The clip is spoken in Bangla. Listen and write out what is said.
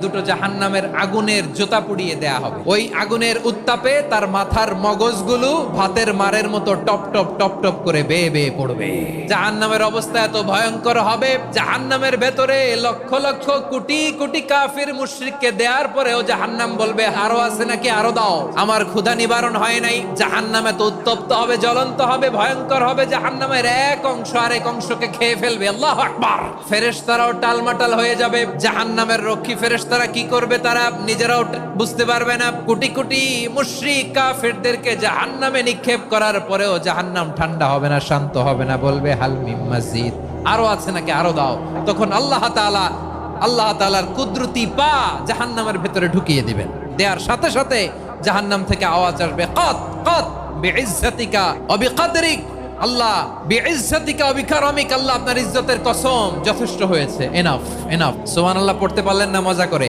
দুটো জাহান্নামের আগুনের জোতা পুড়িয়ে দেয়া হবে। ওই আগুনের উত্তাপে তার মাথার মগজগুলো ভাতের মারের মতো টপ টপ টপ টপ করে বেয়ে বেয়ে পড়বে। জাহান্নামের অবস্থা এত ভয়ঙ্কর হবে, জাহান্নামের ভেতরে লক্ষ লক্ষ কোটি কোটি কাফির মুশরিককে দেওয়ার পরেও জাহান্নাম বলবে আরো আছে নাকি, আরো দাও, আমার ক্ষুধা নিবারণ হয় নাই। জাহান্নাম এত উত্তপ্ত হবে, জ্বলন্ত হবে, ভয়ঙ্কর হবে, জাহান্নামের এক অংশ আরেক অংশকে খেয়ে ফেলবে। আল্লাহু আকবার। ফেরেশতারাও টালমাটাল হয়ে যাবে। জাহান্নামের রক্ষী ফেরেশতারা কি করবে তারা নিজেরাও বুঝতে পারবে না। কোটি কোটি মুশরিক কাফিরদেরকে জাহান্নামে নিক্ষেপ করার পরেও জাহান্নাম ঠান্ডা হবে না, শান্ত হবে না, বলবে হাল মিন মাজিদ, আরো আছে নাকি, আরো দাও। তখন আল্লাহ তাআলার কুদরতি পা জাহান্নামের ভেতরে ঢুকিয়ে দিবেন। দেওয়ার সাথে সাথে জাহান্নাম থেকে আওয়াজ আসবে, কত কত বিইজ্জাতিকা ওয়া বিকদরিক, আল্লাহ বিইজ্জাতিকা ওয়া বিকারামিক, আল্লাহ আপনার ইজ্জতের কসম, যথেষ্ট হয়েছে, এনাফ এনাফ। সুবহানাল্লাহ পড়তে পারলেন না মজা করে?